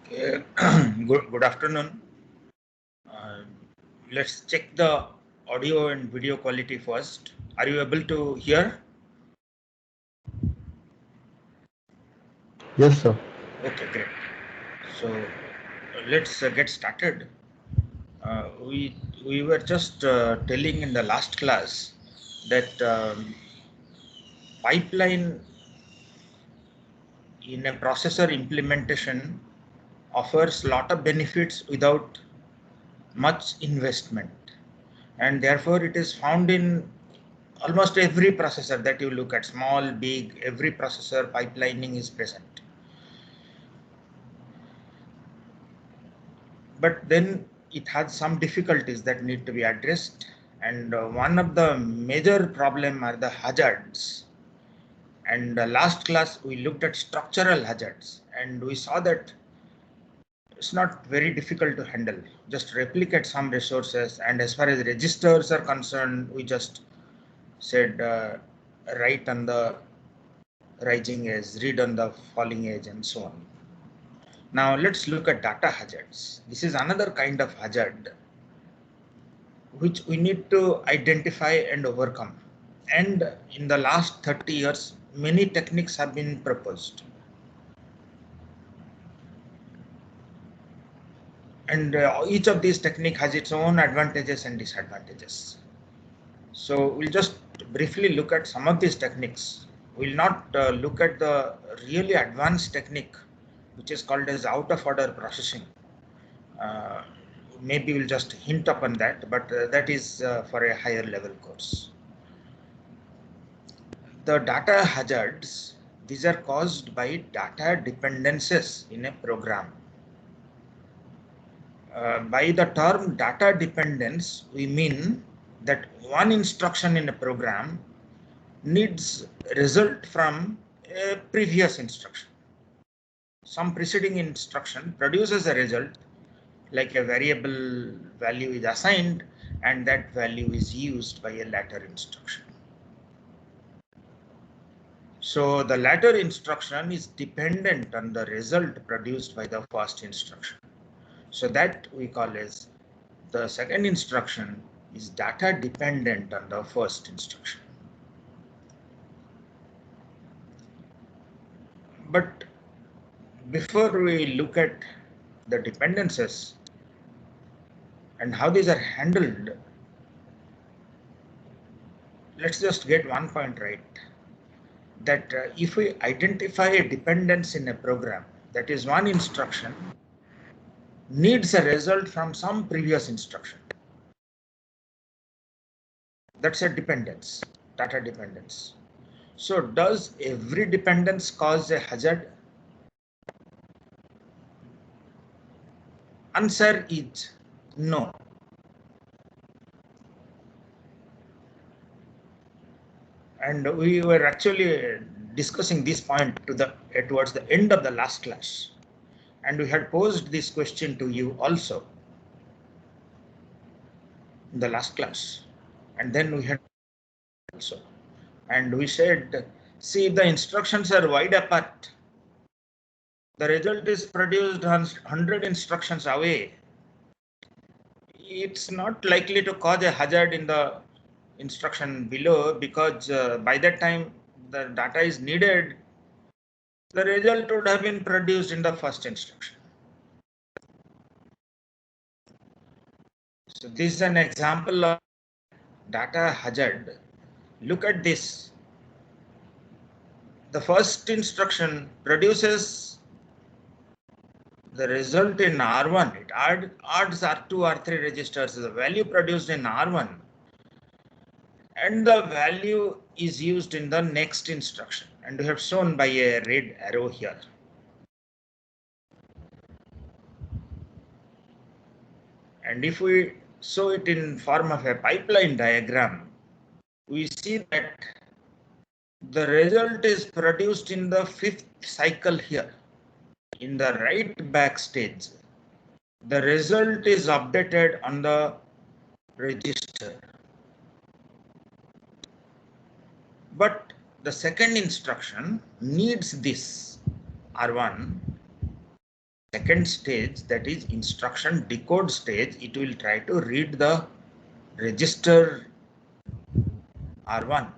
Good afternoon. Uh, let's check the audio and video quality first. Are you able to hear? Yes, sir. Okay, great. So let's get started. We were just telling in the last class that pipeline in a processor implementation offers lot of benefits without much investment, and therefore it is found in almost every processor that you look at, small, big, every processor pipelining is present. But then it has some difficulties that need to be addressed. And one of the major problem are the hazards. And last class we looked at structural hazards, and we saw that it's not very difficult to handle. Just replicate some resources, and as far as registers are concerned, we just said write on the rising edge, read on the falling edge, and so on. Now let's look at data hazards. This is another kind of hazard which we need to identify and overcome. And in the last 30 years, many techniques have been proposed. And each of these techniques has its own advantages and disadvantages. So we'll just briefly look at some of these techniques. We'll not look at the really advanced technique, which is called as out of order processing. Uh, Maybe we'll just hint upon that, but that is for a higher level course. The data hazards, these are caused by data dependencies in a program. By the term data dependence, we mean that one instruction in a program needs result from a previous instruction. Some preceding instruction produces a result, like a variable value is assigned and that value is used by a later instruction. So the latter instruction is dependent on the result produced by the first instruction. So that we call as the second instruction is data dependent on the first instruction. But before we look at the dependencies and how these are handled, let's just get one point right. That if we identify a dependence in a program, that is one instruction needs a result from some previous instruction. That's a dependence, data dependence. So does every dependence cause a hazard? Answer is no. And we were actually discussing this point towards the end of the last class. And we had posed this question to you also in the last class. And then we had also. And we said, see, if the instructions are wide apart, the result is produced 100 instructions away. It's not likely to cause a hazard in the instruction below, because by that time the data is needed, the result would have been produced in the first instruction. So this is an example of data hazard. Look at this. The first instruction produces the result in R1. It adds R2, R3 registers. The value produced in R1, and the value is used in the next instruction. And we have shown by a red arrow here. And if we show it in form of a pipeline diagram, we see that the result is produced in the fifth cycle here. In the write back stage, the result is updated on the register. But the second instruction needs this R1 second stage, that is instruction decode stage, it will try to read the register R1.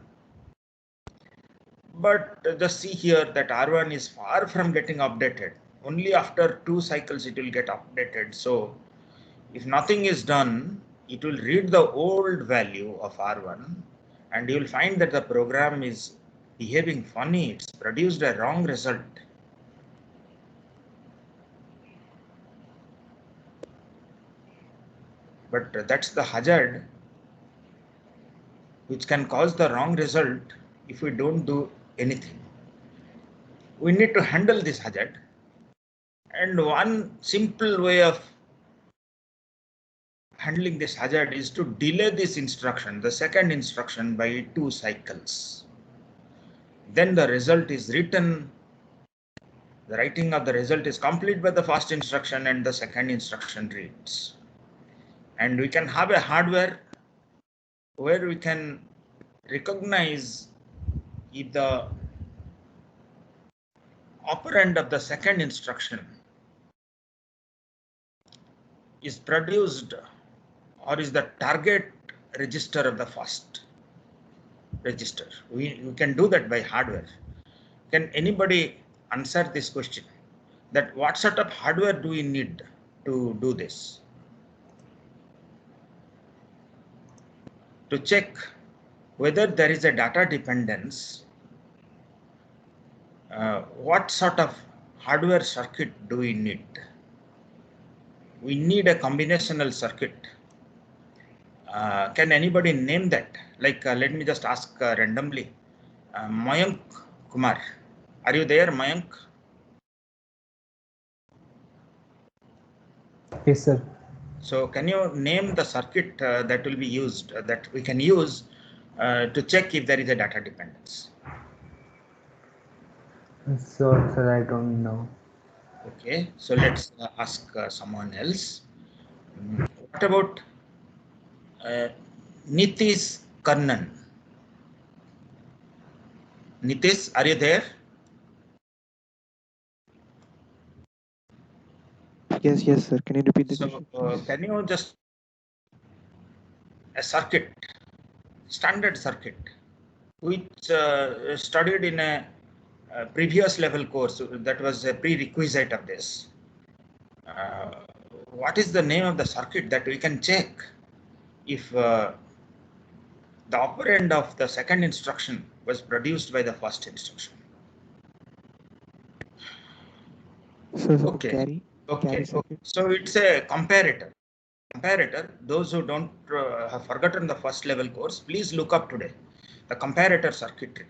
But just see here that R1 is far from getting updated. Only after 2 cycles it will get updated. So if nothing is done, it will read the old value of R1 and you will find that the program is behaving funny. It's produced a wrong result. But that's the hazard which can cause the wrong result if we don't do anything. We need to handle this hazard. And one simple way of handling this hazard is to delay this instruction, the second instruction, by 2 cycles. Then the result is written. The writing of the result is complete by the first instruction and the second instruction reads. And we can have a hardware where we can recognize if the operand of the second instruction is produced or is the target register of the first register. We can do that by hardware. Can anybody answer this question? That what sort of hardware do we need to do this? To check whether there is a data dependence, what sort of hardware circuit do we need? We need a combinational circuit. Can anybody name that? Like, let me just ask randomly. Mayank Kumar, are you there, Mayank? Yes, sir. So can you name the circuit that will be used, that we can use to check if there is a data dependence? Sir, I don't know. Okay, so let's ask someone else. What about Nitish Karnan? Nitish, are you there? Yes, sir. Can you repeat the So question? can you just a circuit, standard circuit, which studied in a previous level course, that was a prerequisite of this. What is the name of the circuit that we can check if the operand of the second instruction was produced by the first instruction? So, Okay. carry circuit. So it's a comparator. Those who don't have forgotten the first level course, please look up today the comparator circuitry.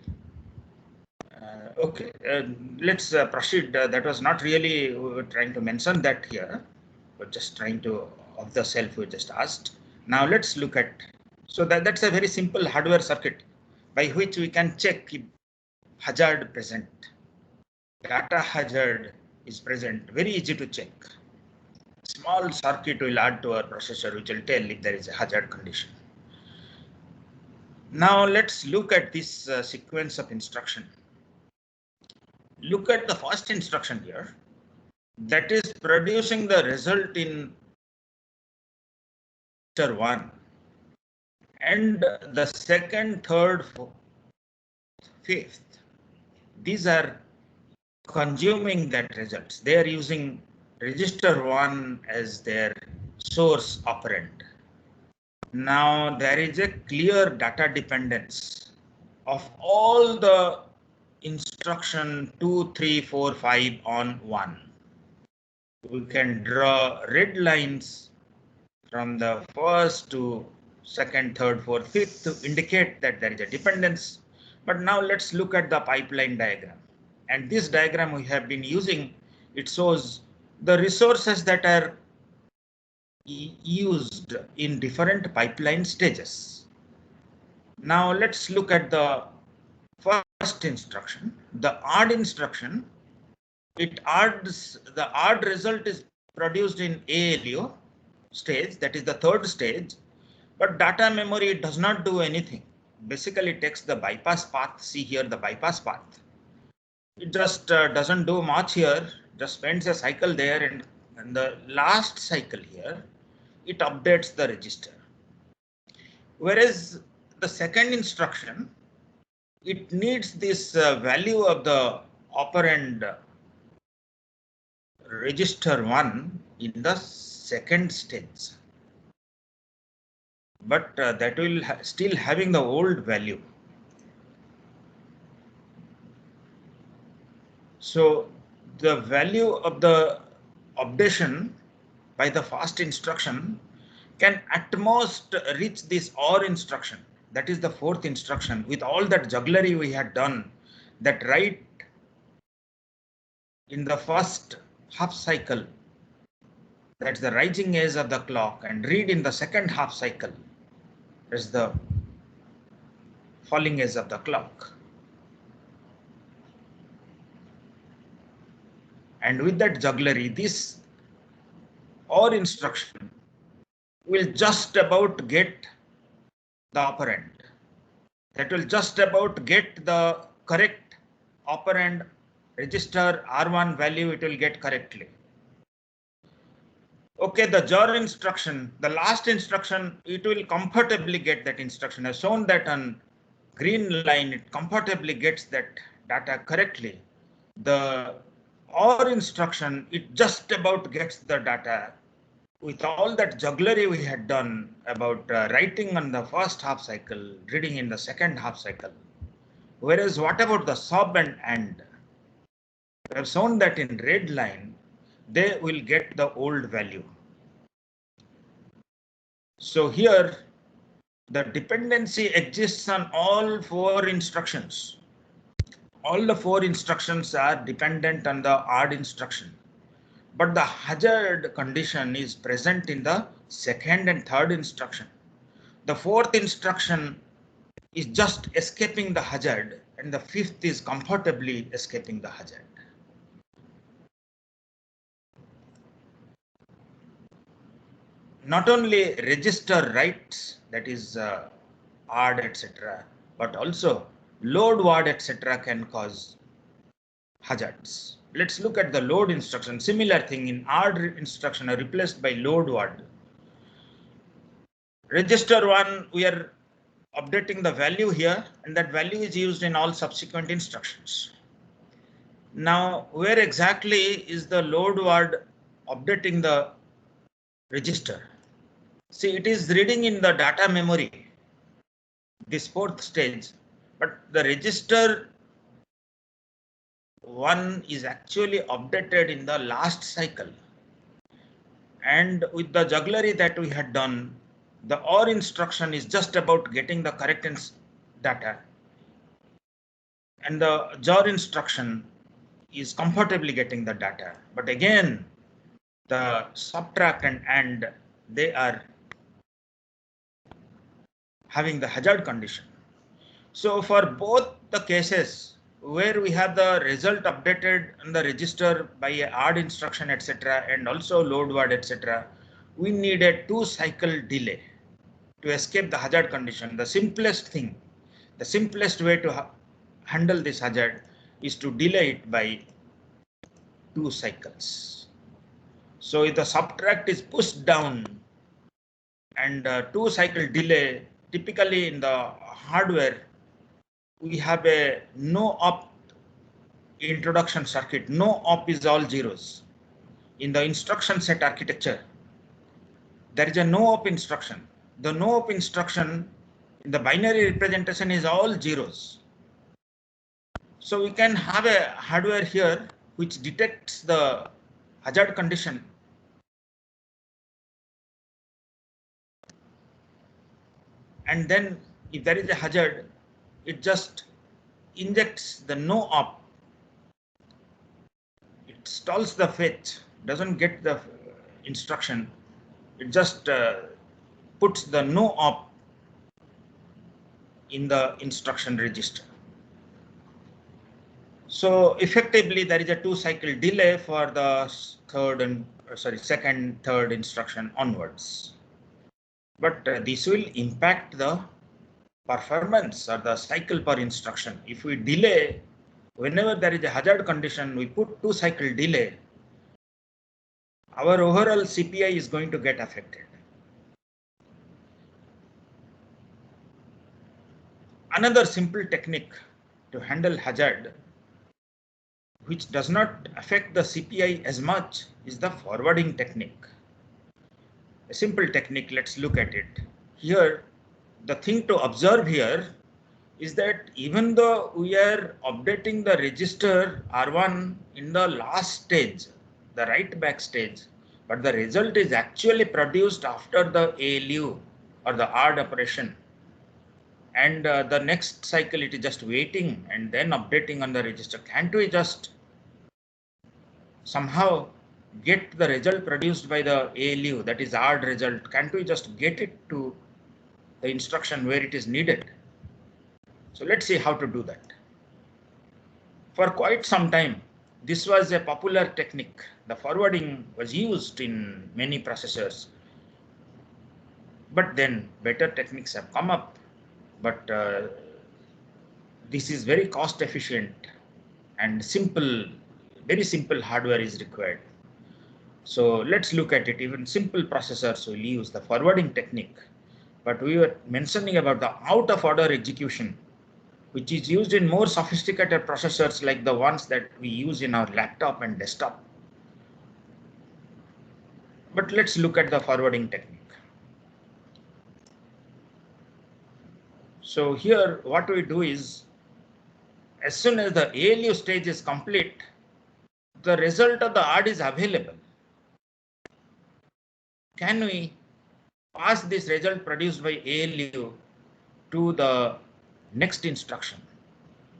Okay, let's proceed. That was not really trying to mention that here, but just trying to of the self we just asked. Now let's look at, so that's a very simple hardware circuit by which we can check if hazard present. Data hazard is present, very easy to check. Small circuit will add to our processor which will tell if there is a hazard condition. Now let's look at this sequence of instruction. Look at the first instruction here, that is producing the result in register 1, and the second, third, fourth, fifth, these are consuming that results. They are using register 1 as their source operand. Now there is a clear data dependence of all the instruction 2, 3, 4, 5 on 1. We can draw red lines from the first to second, third, fourth, fifth to indicate that there is a dependence. But now let's look at the pipeline diagram. And this diagram we have been using, it shows the resources that are used in different pipeline stages. Now let's look at the first instruction, the odd instruction. It adds, the odd result is produced in ALU stage, that is the third stage, but data memory does not do anything. Basically takes the bypass path. See here the bypass path. It just doesn't do much here. just spends a cycle there, and the last cycle here, it updates the register. Whereas the second instruction, it needs this value of the operand register 1 in the second stage, but that will still having the old value. So the value of the updation by the fast instruction can at most reach this OR instruction. That is the fourth instruction. With all that jugglery we had done, that write in the first half cycle, that's the rising edge of the clock, and read in the second half cycle, that's the falling edge of the clock. And with that jugglery, this OR instruction will just about get the operand. That will just about get the correct operand register R1 value, it will get correctly. Okay, the JOR instruction, the last instruction, it will comfortably get that instruction. I've shown that on green line, it comfortably gets that data correctly. The OR instruction, it just about gets the data with all that jugglery we had done about writing on the first half cycle, reading in the second half cycle. Whereas what about the sub and AND? We have shown that in red line, they will get the old value. So here, the dependency exists on all four instructions. All the four instructions are dependent on the odd instruction, but the hazard condition is present in the second and third instruction. The fourth instruction is just escaping the hazard, and the fifth is comfortably escaping the hazard. Not only register writes, that is odd, etc., but also load word, etc., can cause hazards. Let's look at the load instruction. Similar thing in odd instruction are replaced by load word. Register 1, we are updating the value here, and that value is used in all subsequent instructions. Now, where exactly is the load word updating the register? See, it is reading in the data memory, this fourth stage, but the register 1 is actually updated in the last cycle. And with the jugglery that we had done, the OR instruction is just about getting the correct data. And the JOR instruction is comfortably getting the data. But again, the subtract and AND, they are having the hazard condition. So for both the cases where we have the result updated in the register by a odd instruction, etc., and also load word, etc., we need a 2-cycle delay to escape the hazard condition. The simplest thing, the simplest way to handle this hazard is to delay it by 2 cycles. So if the subtract is pushed down and 2-cycle delay, typically in the hardware, we have a no op introduction circuit. No op is all zeros. In the instruction set architecture, there is a no op instruction. The no op instruction in the binary representation is all zeros. So we can have a hardware here which detects the hazard condition and then if there is a hazard, it just injects the no op. It stalls the fetch, doesn't get the instruction. It just puts the no op in the instruction register. So effectively, there is a 2-cycle delay for the second, third instruction onwards. But this will impact the performance or the cycle per instruction. If we delay whenever there is a hazard condition, we put 2-cycle delay, our overall CPI is going to get affected. Another simple technique to handle hazard, which does not affect the CPI as much, is the forwarding technique. A simple technique, let's look at it. Here, the thing to observe here is that even though we are updating the register R1 in the last stage, the write back stage, but the result is actually produced after the ALU or the ARD operation. And the next cycle it is just waiting and then updating on the register. Can't we just somehow get the result produced by the ALU, that is ARD result? Can't we just get it to the instruction where it is needed? So let's see how to do that. For quite some time, this was a popular technique. The forwarding was used in many processors. But then better techniques have come up. But this is very cost efficient and simple, very simple hardware is required. So let's look at it. Even simple processors will use the forwarding technique. But we were mentioning about the out of order execution, which is used in more sophisticated processors like the ones that we use in our laptop and desktop. But let's look at the forwarding technique. So here what we do is, as soon as the ALU stage is complete, the result of the ARD is available. Can we pass this result produced by ALU to the next instruction?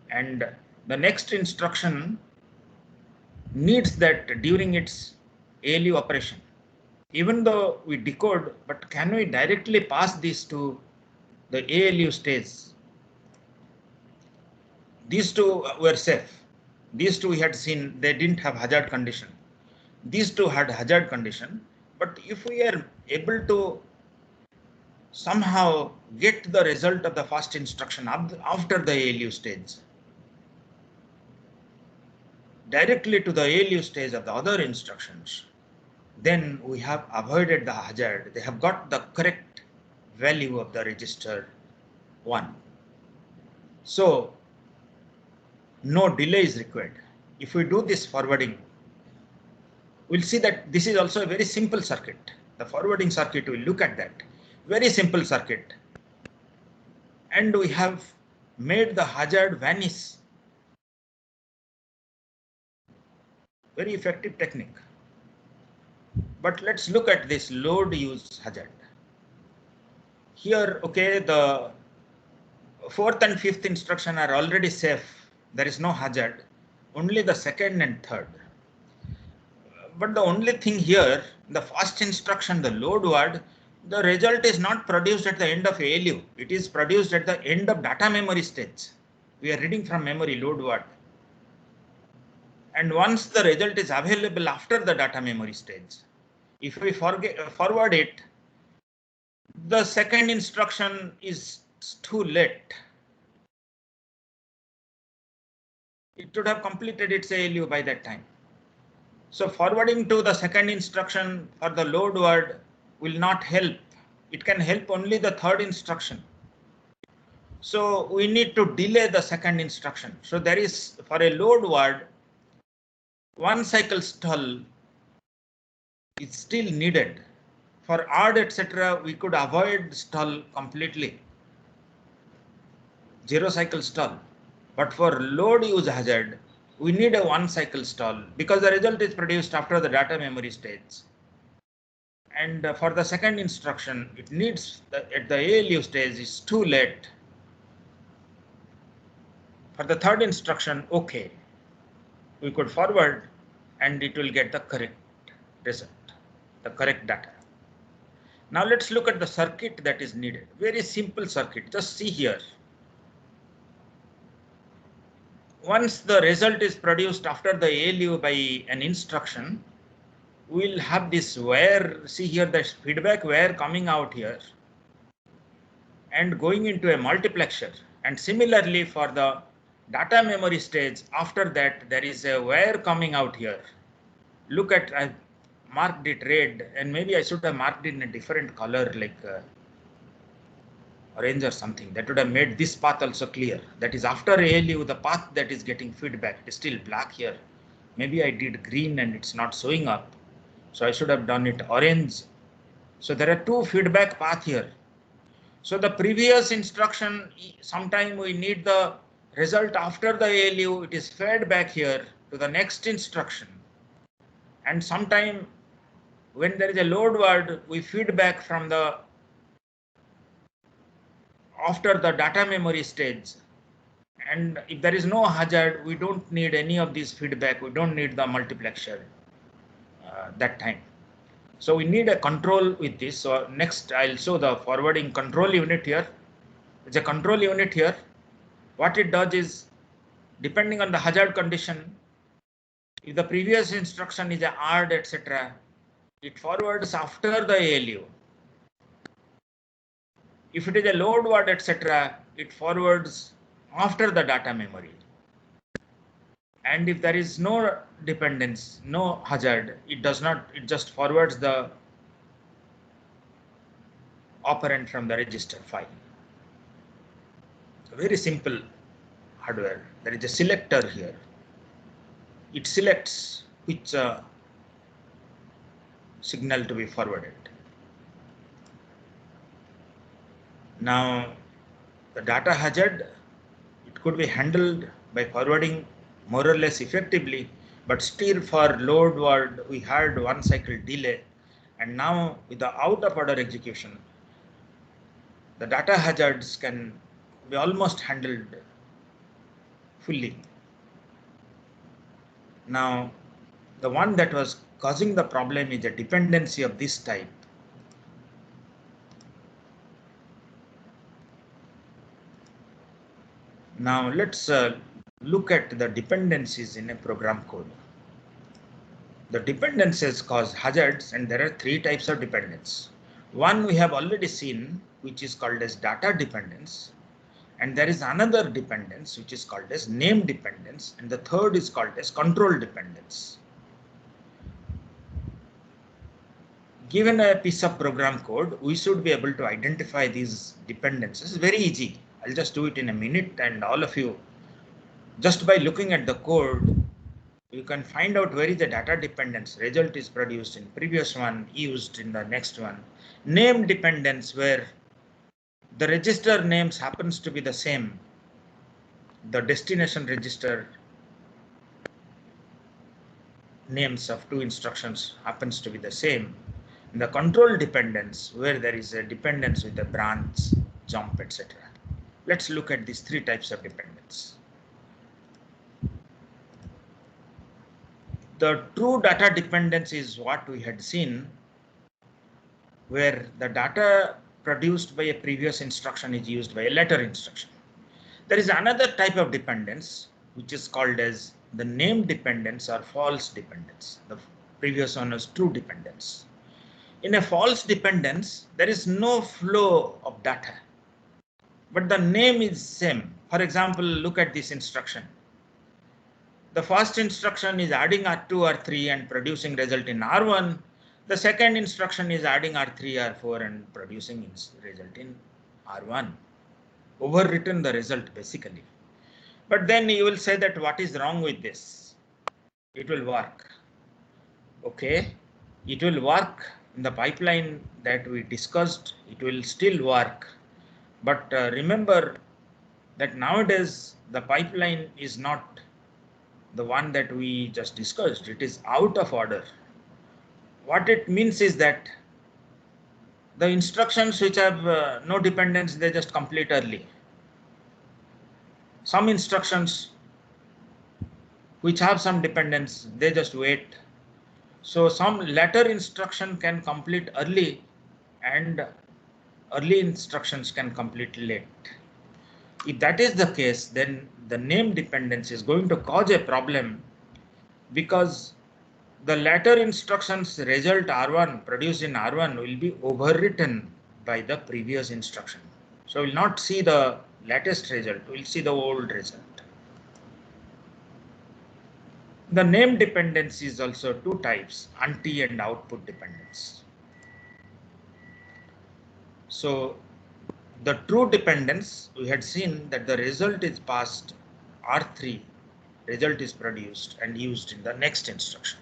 And the next instruction needs that during its ALU operation. Even though we decode, but can we directly pass this to the ALU stage? These two were safe. These two we had seen, they didn't have hazard condition. These two had hazard condition. But if we are able to somehow get the result of the first instruction after the ALU stage directly to the ALU stage of the other instructions, then we have avoided the hazard. They have got the correct value of the register 1. So no delay is required. If we do this forwarding, we'll see that this is also a very simple circuit. The forwarding circuit, we'll look at that. Very simple circuit. And we have made the hazard vanish. Very effective technique. But let's look at this load use hazard. Here, okay, the 4th and 5th instruction are already safe. There is no hazard. Only the 2nd and 3rd. But the only thing here, the first instruction, the load word, the result is not produced at the end of ALU. It is produced at the end of data memory stage. We are reading from memory load word. And once the result is available after the data memory stage, if we forward it, the 2nd instruction is too late. It should have completed its ALU by that time. So forwarding to the 2nd instruction for the load word will not help. It can help only the 3rd instruction. So we need to delay the 2nd instruction. So there is, for a load word, 1 cycle stall is still needed. For ARD, etc., we could avoid stall completely. 0 cycle stall. But for load use hazard, we need a 1 cycle stall because the result is produced after the data memory stage. And for the 2nd instruction, it needs at the ALU stage is too late. For the 3rd instruction, okay, we could forward and it will get the correct result, the correct data. Now let's look at the circuit that is needed. Very simple circuit. Just see here. Once the result is produced after the ALU by an instruction, we'll have this wire. See here, the feedback wire coming out here and going into a multiplexer. And similarly for the data memory stage, after that there is a wire coming out here. Look at, I marked it red, and maybe I should have marked it in a different color, like orange or something. That would have made this path also clear. That is after ALU, the path that is getting feedback is still black here. Maybe I did green and it's not showing up. So I should have done it orange. So there are two feedback paths here. So the previous instruction, sometime we need the result after the ALU, it is fed back here to the next instruction. And sometime when there is a load word, we feed back from the after the data memory stage. And if there is no hazard, we don't need any of these feedback. We don't need the multiplexer that time. So we need a control with this. So next I'll show the forwarding control unit here. It's a control unit here. What it does is, depending on the hazard condition, if the previous instruction is a ARD, etc., it forwards after the ALU. If it is a load word, etc., it forwards after the data memory. And if there is no dependence, no hazard, it does not, it just forwards the operand from the register file. Very simple hardware. There is a selector here. It selects which signal to be forwarded. Now, the data hazard, it could be handled by forwarding more or less effectively, but still for load word, we had 1 cycle delay. And now with the out of order execution, the data hazards can be almost handled fully. Now, the one that was causing the problem is a dependency of this type. Now let's look at the dependencies in a program code. The dependencies cause hazards, and there are three types of dependence. One we have already seen, which is called as data dependence, and there is another dependence which is called as name dependence, and the third is called as control dependence. Given a piece of program code, we should be able to identify these dependencies. Very easy. I'll just do it in a minute, and all of you, just by looking at the code, you can find out where is the data dependence. Result is produced in previous one, used in the next one. Name dependence, where the register names happens to be the same. The destination register names of two instructions happens to be the same. The control dependence, where there is a dependence with a branch, jump, etc. Let's look at these three types of dependence. The true data dependence is what we had seen, where the data produced by a previous instruction is used by a later instruction. There is another type of dependence which is called as the name dependence or false dependence. The previous one was true dependence. In a false dependence, there is no flow of data, but the name is same. For example, look at this instruction. The first instruction is adding R2, R3 and producing result in R1. The second instruction is adding R3, R4 and producing result in R1. Overwritten the result basically. But then you will say that what is wrong with this? It will work. Okay, it will work in the pipeline that we discussed. It will still work. But remember that nowadays the pipeline is not the one that we just discussed. It is out of order. What it means is that the instructions which have no dependence, they just complete early. Some instructions which have some dependence, they just wait. So some later instruction can complete early and early instructions can complete late. If that is the case, then the name dependence is going to cause a problem, because the later instructions result R1 produced in R1 will be overwritten by the previous instruction. So we'll not see the latest result, we'll see the old result. The name dependency is also two types, anti and output dependence. So the true dependence, we had seen that the result is passed R3, result is produced and used in the next instruction.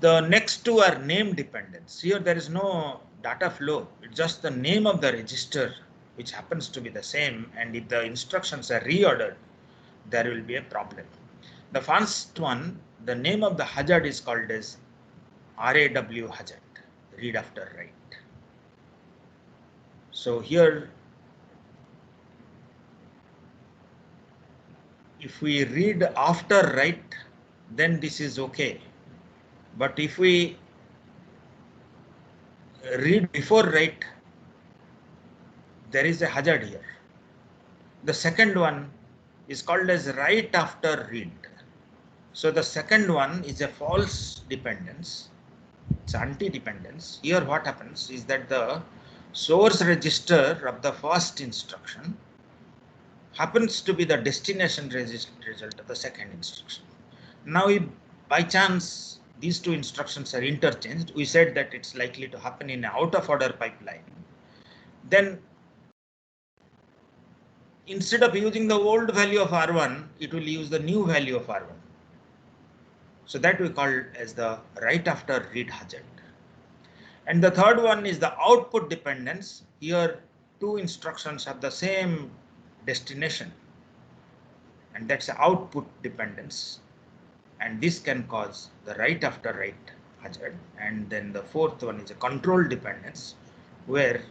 The next two are name dependence. Here there is no data flow, it's just the name of the register which happens to be the same, and if the instructions are reordered, there will be a problem. The first one, the name of the hazard is called as RAW hazard, read after write. So here, if we read after write, then this is okay. But if we read before write, there is a hazard here. The second one is called as write after read. So the second one is a false dependence. It's anti-dependence. Here what happens is that the source register of the first instruction happens to be the destination result of the second instruction. Now, if by chance these two instructions are interchanged, we said that it's likely to happen in an out of order pipeline. Then instead of using the old value of R1, it will use the new value of R1. So that we call as the write after read hazard. And the third one is the output dependence. Here two instructions have the same destination, and that's the output dependence. And this can cause the write after write hazard. And then the fourth one is a control dependence, where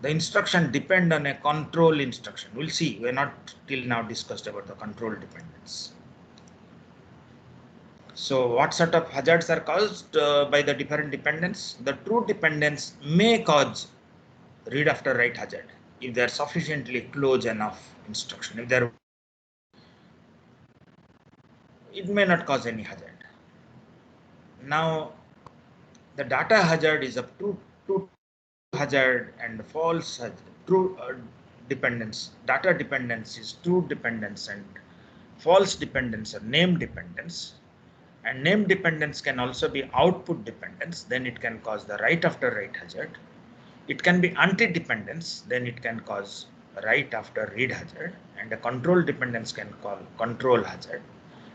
the instruction depend on a control instruction. We'll see, we're not till now discussed about the control dependence. So what sort of hazards are caused by the different dependence? The true dependence may cause read after write hazard if they are sufficiently close enough instruction. If they're, it may not cause any hazard. Now, the data hazard is a true hazard and false hazard. True dependence, data dependence is true dependence, and false dependence or name dependence. And name dependence can also be output dependence, then it can cause the write after write hazard. It can be anti-dependence, then it can cause write after read hazard, and a control dependence can cause control hazard.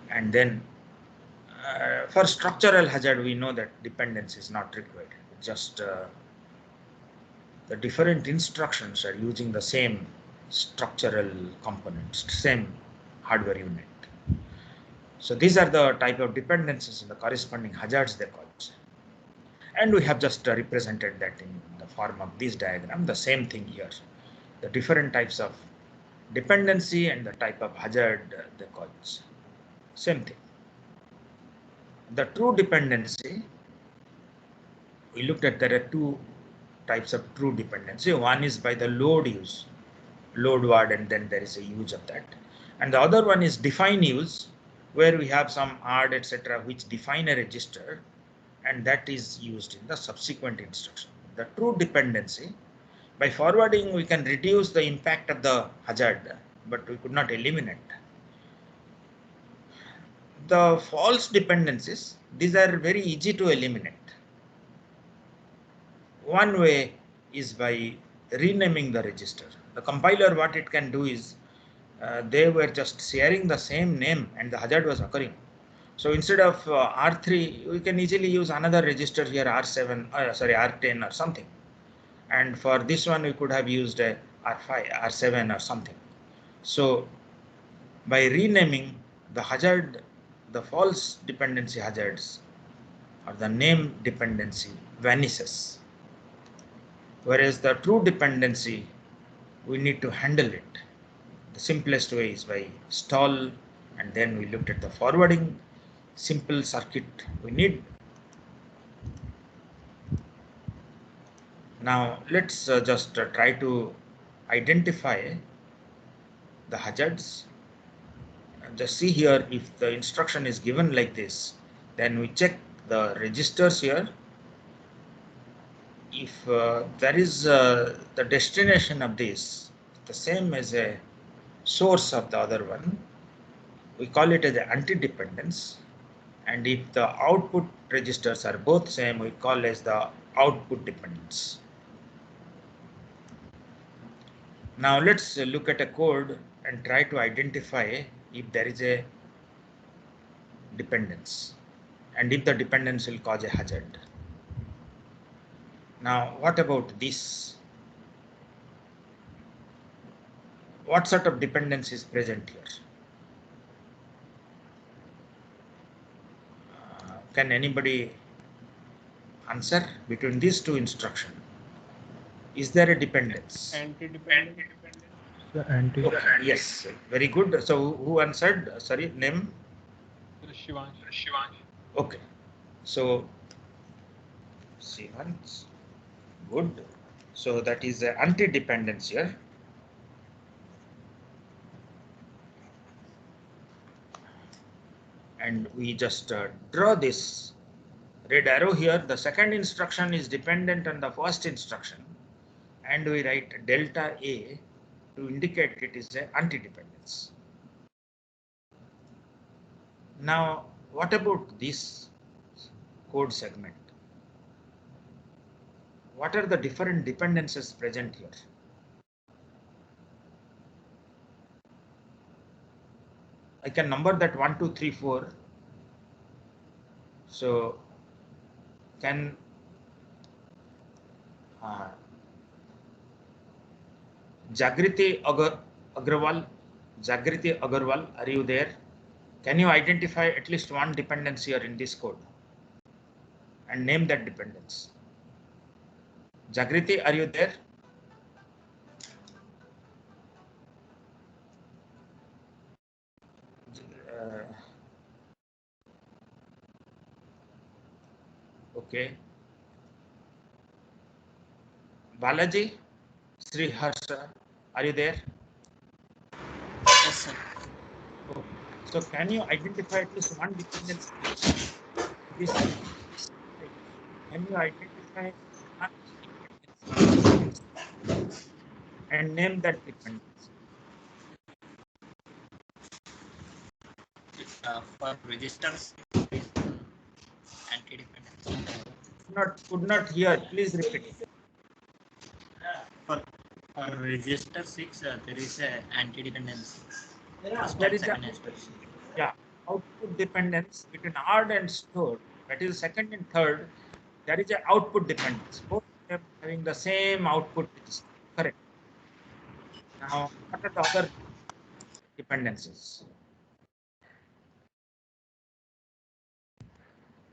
And then for structural hazard, we know that dependence is not required. Just the different instructions are using the same structural components, same hardware unit. So these are the type of dependencies in the corresponding hazards they cause. And we have just represented that in the form of this diagram, the same thing here. The different types of dependency and the type of hazard they cause. Same thing. The true dependency, we looked at there are two types of true dependency. One is by the load use, load word, and then there is a use of that. And the other one is define use, where we have some ARD, etc., which define a register, and that is used in the subsequent instruction. The true dependency, by forwarding, we can reduce the impact of the hazard, but we could not eliminate. The false dependencies, these are very easy to eliminate. One way is by renaming the register. The compiler, what it can do is, they were just sharing the same name and the hazard was occurring. So instead of R3, we can easily use another register here, R7, R10 or something. And for this one, we could have used a R5, R7 or something. So by renaming the hazard, the false dependency hazards or the name dependency vanishes. Whereas the true dependency, we need to handle it. The simplest way is by stall, and then we looked at the forwarding simple circuit we need. Now let's just try to identify the hazards. Just see here, if the instruction is given like this, then we check the registers here. If there is the destination of this the same as a source of the other one, we call it as an anti-dependence. And if the output registers are both same, we call as the output dependence. Now let's look at a code and try to identify if there is a dependence and if the dependence will cause a hazard. Now, what about this? What sort of dependence is present here? Can anybody answer between these two instructions? Is there a dependence? Anti-dependent. So anti. Okay, yes, very good. So who answered? Sorry, name? Shivansh. Okay. So Shivansh, good. So that is the anti-dependence here. And we just draw this red arrow here. The second instruction is dependent on the first instruction, and we write delta A to indicate it is an anti-dependence. Now, what about this code segment? What are the different dependencies present here? I can number that 1, 2, 3, 4. So can Jagriti Agarwal, are you there? Can you identify at least one dependence here in this code and name that dependence? Jagriti, are you there? Okay. Balaji, Sri Harsha, are you there? Yes, sir. Okay. So can you identify at least one dependence? This, can you identify one dependence and name that dependence? For registers, anti-dependence. Could not hear. Please repeat. For register 6, there is a anti-dependence. There is a output dependence between odd and stored. That is second and third. There is an output dependence. Both of them having the same output. Correct. Now, what are the other dependencies?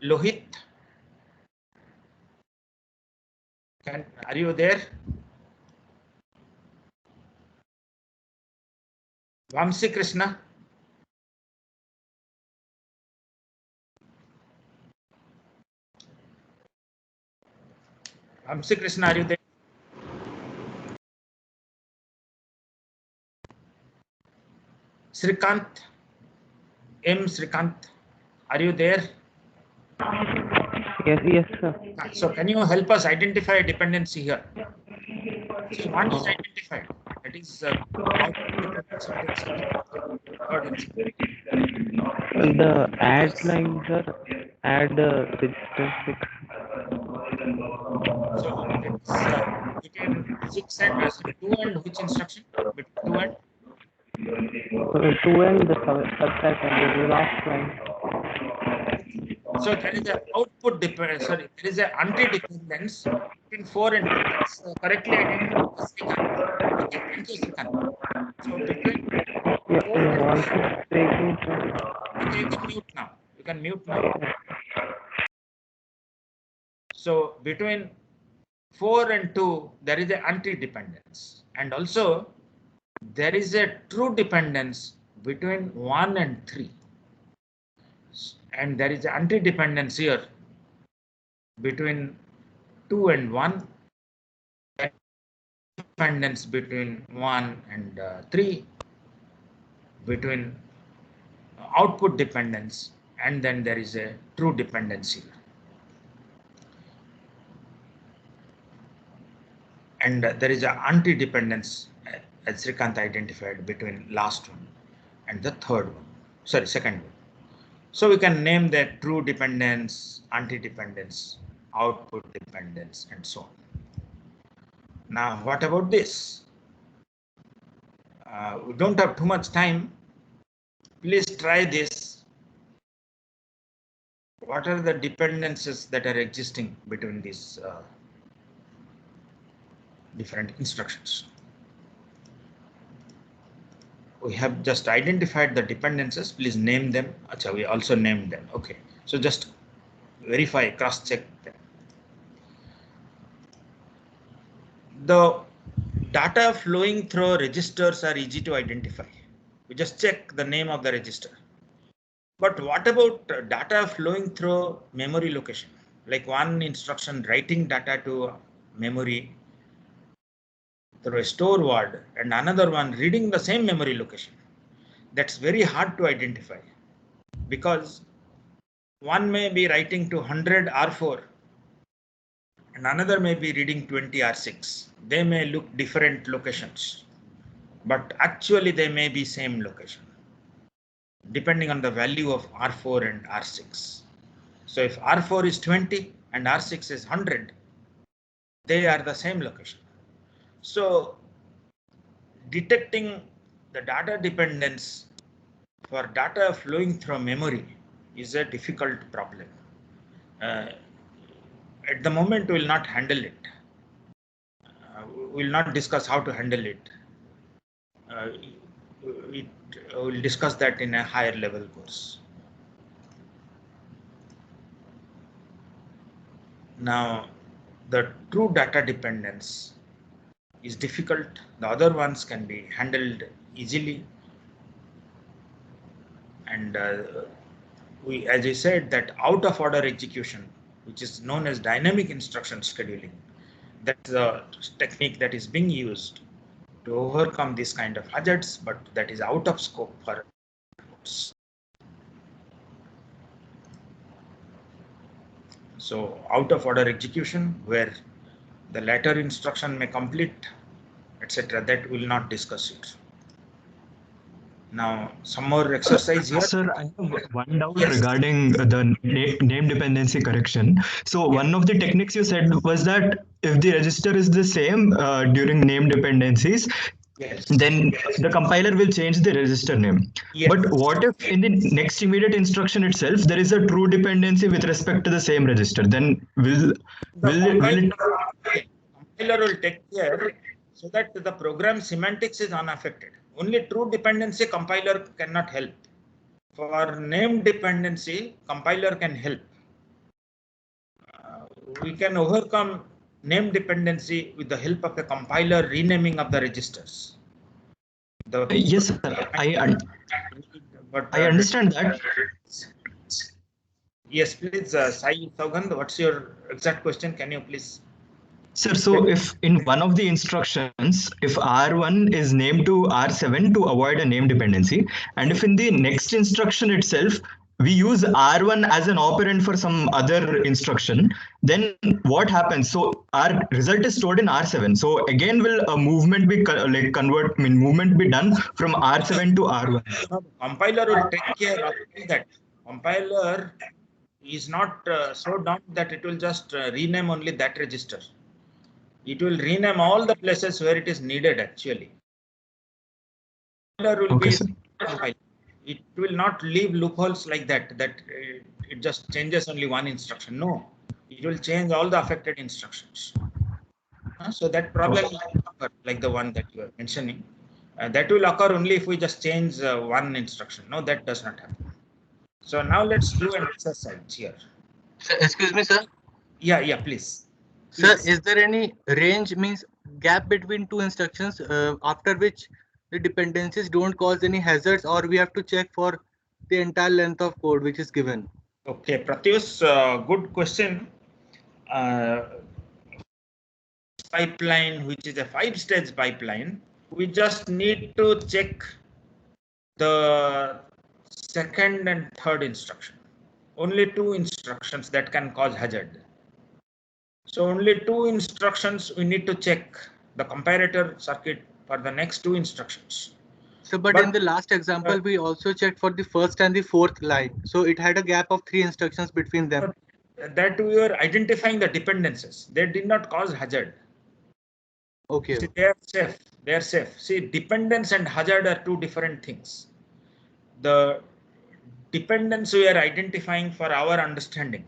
Lohit, are you there? Vamsi Krishna. Vamsi Krishna, are you there? Srikant, M. Srikant, are you there? Yes, sir. So can you help us identify a dependency here? So one is identified. That is The add line, sir. Add register 6. So it's between 6 and 2 and which instruction? Between 2 and 2 and the subtract and the last line. so there is an output dependence. Sorry, there is an anti-dependence between 4 and 2. That's correctly identified. Okay, thank you, Srikant. So between Yeah, 4 and voice is breaking, sir. okay, you can mute now. You can mute now. So between 4 and 2, there is an anti-dependence, and also there is a true dependence between 1 and 3, and there is an anti-dependence here between 2 and 1, dependence between 1 and 3, between output dependence, and then there is a true dependency. And there is an anti-dependence, as Srikant identified, between last one and the third one. second one. So we can name that true dependence, anti-dependence, output dependence, and so on. Now, what about this? We don't have too much time. Please try this. What are the dependencies that are existing between these different instructions? We have just identified the dependencies. Please name them. Achha, we also named them. Okay. So just verify, cross-check them. The data flowing through registers are easy to identify. We just check the name of the register. But what about data flowing through memory location? Like one instruction writing data to memory through a store word and another one reading the same memory location. That's very hard to identify because one may be writing to 100 R4 and another may be reading 20 R6. They may look different locations, but actually they may be same location depending on the value of R4 and R6. So if R4 is 20 and R6 is 100, they are the same location. So detecting the data dependence for data flowing through memory is a difficult problem. At the moment, we will not handle it. We will not discuss how to handle it. We will discuss that in a higher level course. Now, the true data dependence is difficult. The other ones can be handled easily. And as I said, that out of order execution, which is known as dynamic instruction scheduling, that's the technique that is being used to overcome this kind of hazards, but that is out of scope for reports. So out of order execution, where the latter instruction may complete, etc., that will not discuss it. Now, some more exercise here. Sir, I have one doubt Yes. regarding the name dependency correction. So one of the techniques you said was that if the register is the same during name dependencies, Yes. then the compiler will change the register name. Yes. But what if in the next immediate instruction itself there is a true dependency with respect to the same register? Then will it compiler will take care so that the program semantics is unaffected. Only true dependency compiler cannot help. For name dependency, compiler can help. We can overcome name dependency with the help of the compiler renaming of the registers. yes, sir. I understand that. Yes, please, Sai Saugand, what's your exact question? Can you please? Sir, so if in one of the instructions, if R1 is named to R7 to avoid a name dependency, and if in the next instruction itself, we use R1 as an operand for some other instruction, then what happens? So our result is stored in R7. So again, will a movement be movement be done from R7 to R1? No, compiler will take care of that. Compiler is not so dumb that it will just rename only that register. It will rename all the places where it is needed actually. Compiler will Okay, be sir. It will not leave loopholes like that, it just changes only one instruction. No, it will change all the affected instructions. So that problem will occur, like the one that you are mentioning. That will occur only if we just change one instruction. No, that does not happen. So now let's do an exercise here. Sir, excuse me, sir. Yeah, please. Sir, is there any range, means gap between two instructions after which the dependencies don't cause any hazards, or we have to check for the entire length of code which is given? Okay, Pratyush, good question. Pipeline, which is a 5-stage pipeline, we just need to check the second and third instruction. Only 2 instructions that can cause hazard. So only 2 instructions we need to check the comparator circuit for the next 2 instructions. So, but in the last example, we also checked for the first and the fourth line. So it had a gap of 3 instructions between them. That we were identifying the dependencies. They did not cause hazard. Okay. See, they are safe. They are safe. See, dependence and hazard are two different things. The dependence we are identifying for our understanding,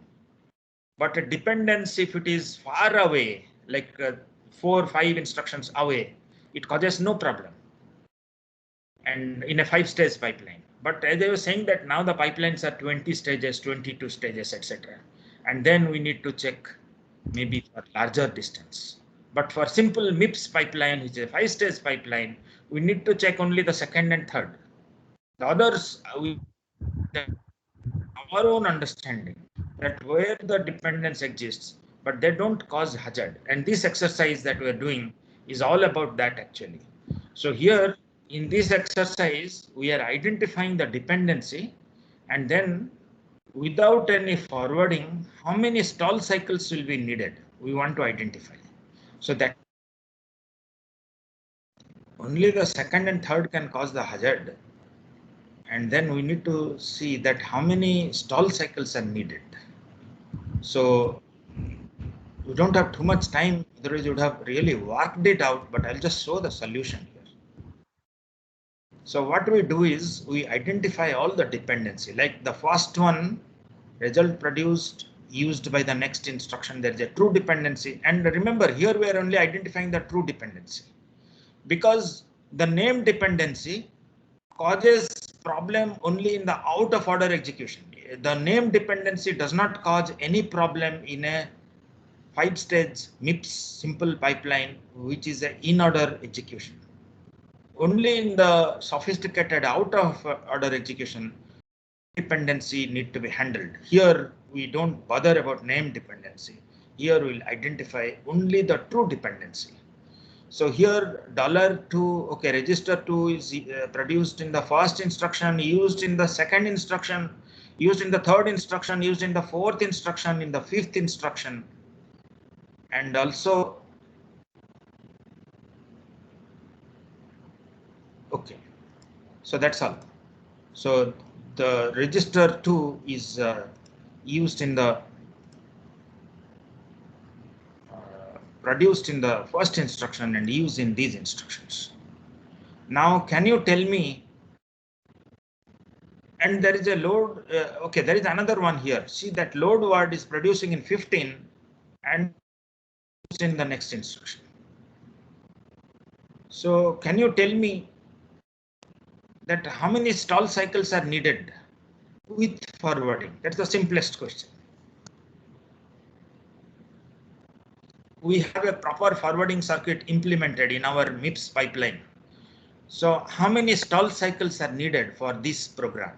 but a dependence, if it is far away, like 4 or 5 instructions away, it causes no problem. And in a 5-stage pipeline. But as I was saying that now the pipelines are 20 stages, 22 stages, etc. And then we need to check maybe for larger distance. But for simple MIPS pipeline, which is a 5-stage pipeline, we need to check only the second and third. The others, our own understanding that where the dependence exists, but they don't cause hazard. And this exercise that we're doing is all about that actually. So here in this exercise, we are identifying the dependency, and then without any forwarding, how many stall cycles will be needed, we want to identify. So that only the second and third can cause the hazard. And then we need to see that how many stall cycles are needed. So we don't have too much time, otherwise you would have really worked it out, but I'll just show the solution here. So what we do is we identify all the dependency, like the first one, result produced used by the next instruction, there is a true dependency. And remember, here we are only identifying the true dependency, because the name dependency causes problem only in the out of order execution. The name dependency does not cause any problem in a 5-stage MIPS simple pipeline, which is an in order execution. Only in the sophisticated out of order execution, dependency need to be handled. Here we don't bother about name dependency. Here we'll identify only the true dependency. So here $2, okay, register 2 is produced in the first instruction, used in the second instruction, used in the third instruction, used in the fourth instruction, in the fifth instruction, and also, okay, so that's all. So the register 2 is used in the produced in the first instruction and used in these instructions. Now, can you tell me? And there is a load. Okay, there is another one here. See that load word is producing in 15 and used in the next instruction. So can you tell me that how many stall cycles are needed with forwarding? That's the simplest question. We have a proper forwarding circuit implemented in our MIPS pipeline. So how many stall cycles are needed for this program?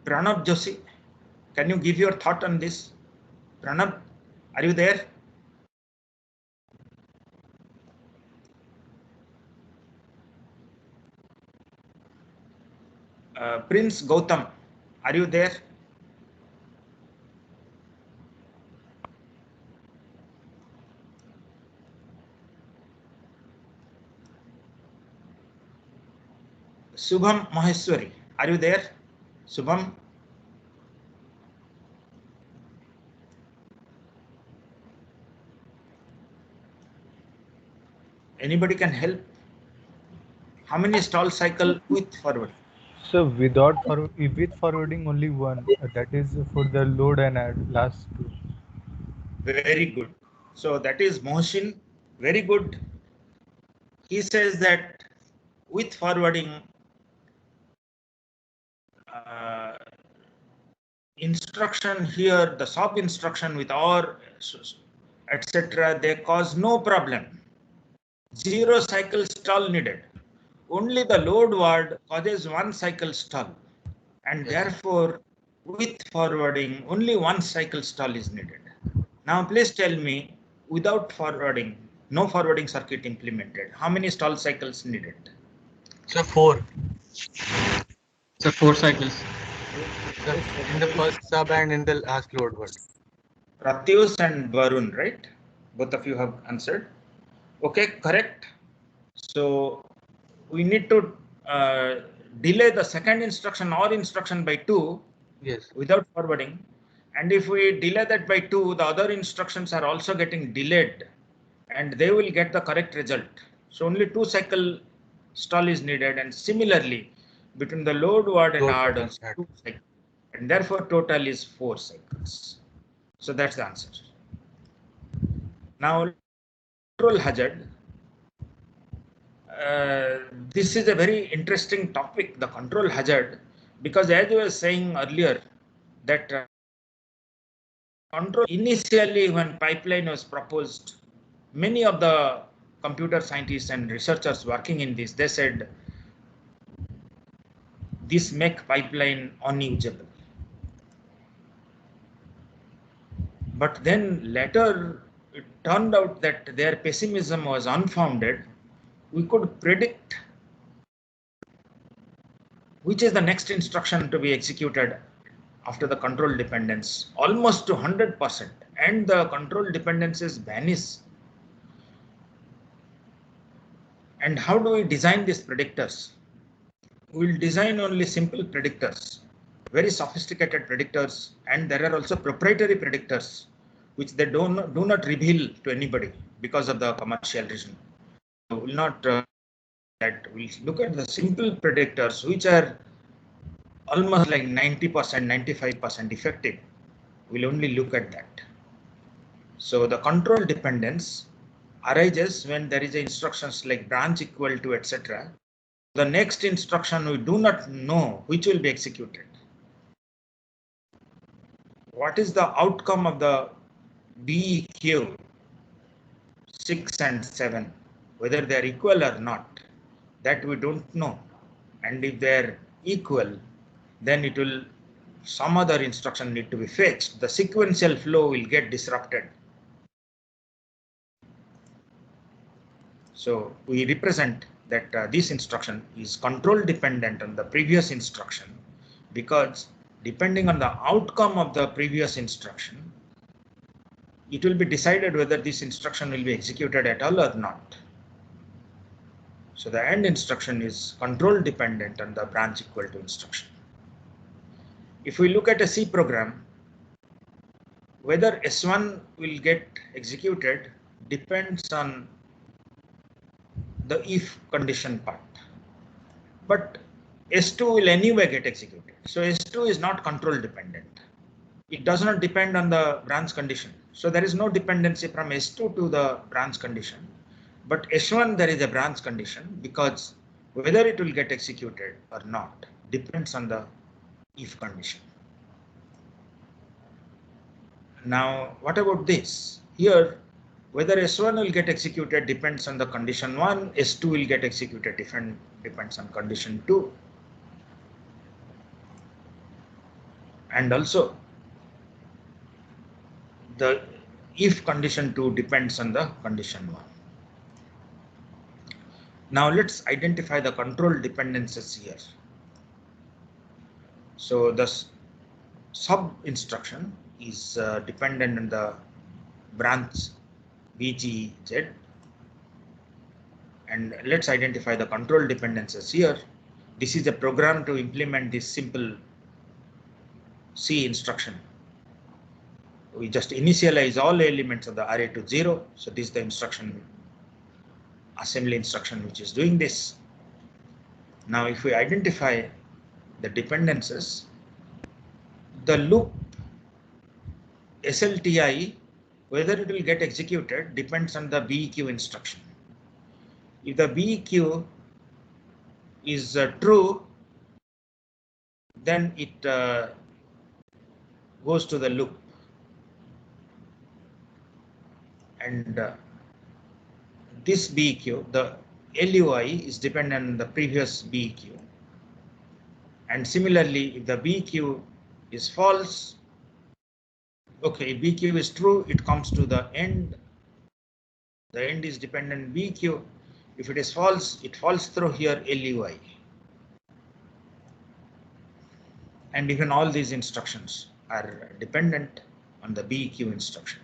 Pranab Joshi, can you give your thought on this? Pranab, are you there? Prince Gautam, are you there? Subham Maheshwari, are you there? Subham? Anybody can help? How many stall cycle with forwarding? So with forwarding only one, that is for the load and add last two. Very good. So that is Mohsin. Very good. He says that with forwarding, instruction here, the sub instruction with OR, etc., they cause no problem. 0 cycle stall needed. Only the load word causes 1 cycle stall, and therefore with forwarding only 1 cycle stall is needed. Now please tell me, without forwarding, no forwarding circuit implemented, how many stall cycles needed? So 4. So 4 cycles. In the first sub and in the last load word. Pratyush and Varun, right? Both of you have answered. Okay, correct. So we need to delay the second instruction or instruction by 2 Yes. without forwarding. And if we delay that by 2, the other instructions are also getting delayed and they will get the correct result. So only 2 cycle stall is needed, and similarly between the load word and Load add word and also add. 2 cycles, and therefore total is 4 cycles. So that's the answer. Now control hazard. This is a very interesting topic, the control hazard, because as I was saying earlier that control initially when pipeline was proposed, many of the computer scientists and researchers working in this, they said this make pipeline unusable. But then later it turned out that their pessimism was unfounded. We could predict which is the next instruction to be executed after the control dependence almost to 100%, and the control dependencies vanish. And how do we design these predictors? We'll design only simple predictors, very sophisticated predictors, and there are also proprietary predictors which they do not reveal to anybody because of the commercial reason. So we'll not that we'll look at the simple predictors which are almost like 90%, 95% effective. We'll only look at that. So the control dependence arises when there is instructions like branch equal to, etc. The next instruction we do not know which will be executed. What is the outcome of the BEQ 6 and 7? Whether they are equal or not, that we don't know. And if they are equal, then it will some other instruction need to be fetched. The sequential flow will get disrupted. So we represent that this instruction is control dependent on the previous instruction, because depending on the outcome of the previous instruction, it will be decided whether this instruction will be executed at all or not. So the end instruction is control dependent on the branch equal to instruction. If we look at a C program, whether S1 will get executed depends on the if condition part, but S2 will anyway get executed. So S2 is not control dependent. It does not depend on the branch condition. So there is no dependency from S2 to the branch condition, but S1 there is a branch condition, because whether it will get executed or not depends on the if condition. Now what about this? Here whether S1 will get executed depends on the condition 1, S2 will get executed depends on condition 2. And also the if condition 2 depends on the condition 1. Now let's identify the control dependencies here. So the sub instruction is dependent on the branch BGZ, and let's identify the control dependencies here. This is a program to implement this simple C instruction. We just initialize all elements of the array to 0. So this is the instruction, assembly instruction, which is doing this. Now if we identify the dependencies, the loop SLTI, whether it will get executed depends on the BEQ instruction. If the BEQ is true, then it goes to the loop, and this BEQ, the LUI, is dependent on the previous BEQ. And similarly, if the BEQ is false, okay, if BEQ is true, it comes to the end. The end is dependent on BEQ. If it is false, it falls through here LUI. And even all these instructions are dependent. on the BEQ instruction.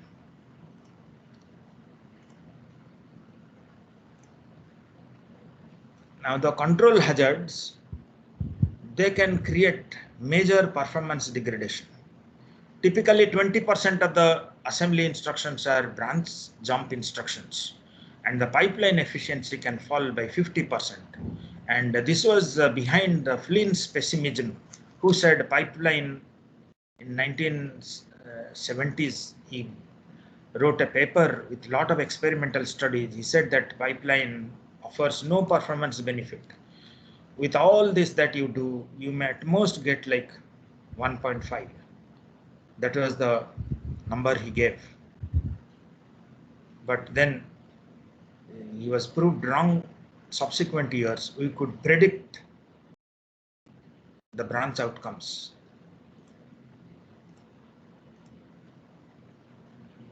Now the control hazards, they can create major performance degradation. Typically 20% of the assembly instructions are branch jump instructions, and the pipeline efficiency can fall by 50%. And this was behind Flynn's pessimism, who said pipeline in 1970s. He wrote a paper with a lot of experimental studies. He said that pipeline offers no performance benefit. With all this that you do, you may at most get like 1.5. That was the number he gave. But then he was proved wrong. Subsequent years, we could predict the branch outcomes.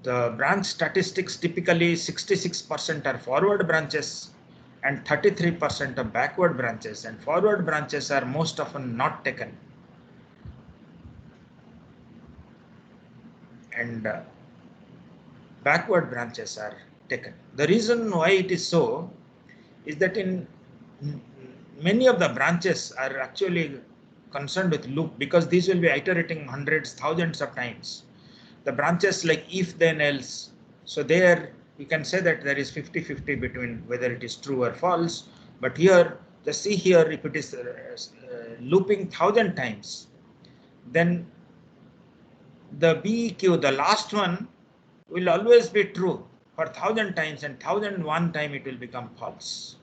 The branch statistics, typically 66% are forward branches and 33% are backward branches, and forward branches are most often not taken. And backward branches are taken. The reason why it is so is that in many of the branches are actually concerned with loop, because these will be iterating hundreds, thousands of times. The branches like if, then, else. So there you can say that there is 50-50 between whether it is true or false. But here, just see here, if it is looping 1,000 times, then the BEQ, the last one, will always be true for 1,000 times, and 1,001 time it will become false.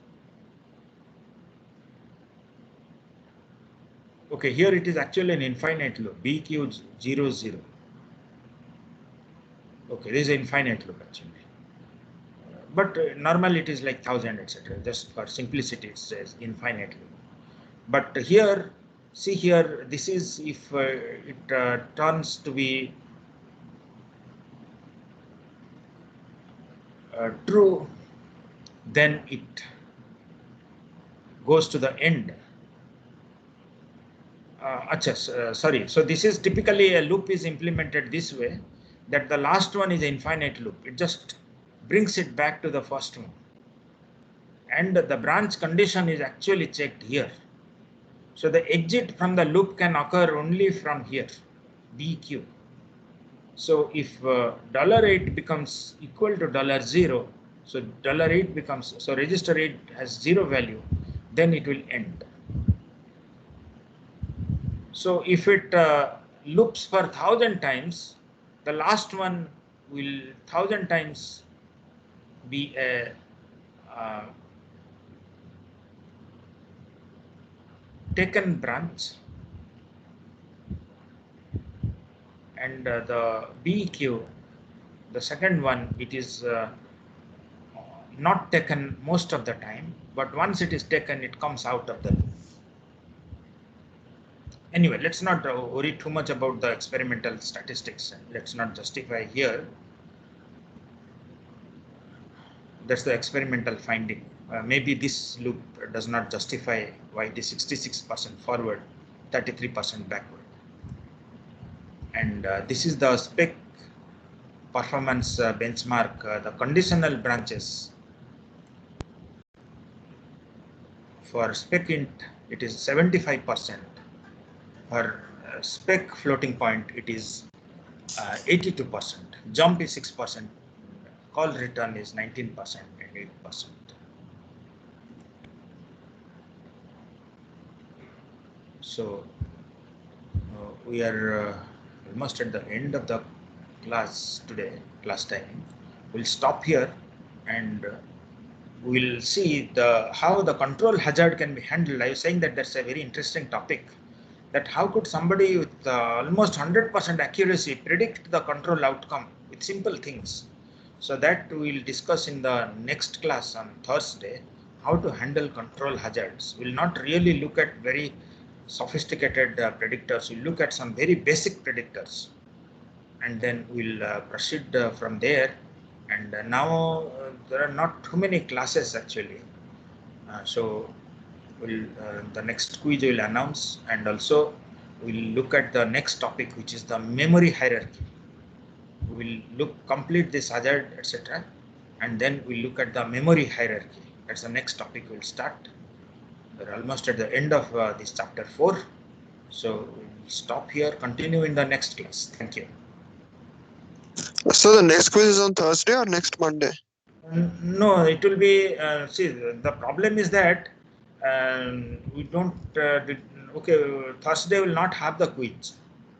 Okay, here it is actually an infinite loop, BEQ 0, 0. Okay, this is an infinite loop actually. But normally it is like 1,000, etc. Just for simplicity, it says infinite loop. But here, see here, this is if it turns to be true, then it goes to the end. Sorry. So this is typically a loop is implemented this way, that the last one is an infinite loop. It just brings it back to the first one. And the branch condition is actually checked here. So the exit from the loop can occur only from here, BQ. So if $8 becomes equal to $0, so $8 becomes, so register 8 has 0 value, then it will end. So if it loops for 1,000 times, the last one will 1,000 times be a taken branch, and the BEQ, the second one, it is not taken most of the time, but once it is taken, it comes out of the loop. Anyway, let's not worry too much about the experimental statistics. Let's not justify here. That's the experimental finding. Maybe this loop does not justify why it is 66% forward, 33% backward. And this is the spec performance benchmark, the conditional branches. For spec int, it is 75%. For spec floating point, it is 82%. Jump is 6%. Call return is 19% and 8%. So we are almost at the end of the class today, class time. We'll stop here, and we'll see how the control hazard can be handled. I was saying that that's a very interesting topic, that how could somebody with almost 100% accuracy predict the control outcome with simple things. So that we'll discuss in the next class on Thursday, how to handle control hazards. We'll not really look at very sophisticated predictors. We'll look at some very basic predictors, and then we'll proceed from there. And now there are not too many classes actually. So we'll the next quiz will announce, and also we'll look at the next topic, which is the memory hierarchy. we'll complete this hazard, etc. And then we'll look at the memory hierarchy. That's the next topic we'll start. We're almost at the end of this chapter 4. So we'll stop here, continue in the next class. Thank you. So the next quiz is on Thursday or next Monday? No, it will be, see, the problem is that we don't, Thursday will not have the quiz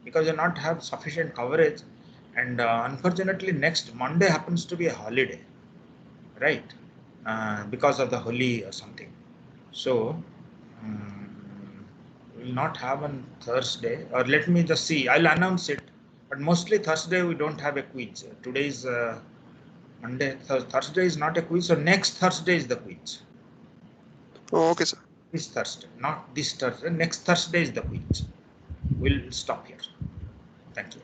because we will not have sufficient coverage. And unfortunately, next Monday happens to be a holiday, right? Because of the Holi or something. So, we will not have on Thursday, or let me just see, I'll announce it. But mostly Thursday we don't have a quiz. Today is Monday, Thursday is not a quiz, so next Thursday is the quiz. Oh, okay, sir. This Thursday, not this Thursday, next Thursday is the quiz. We'll stop here. Thank you.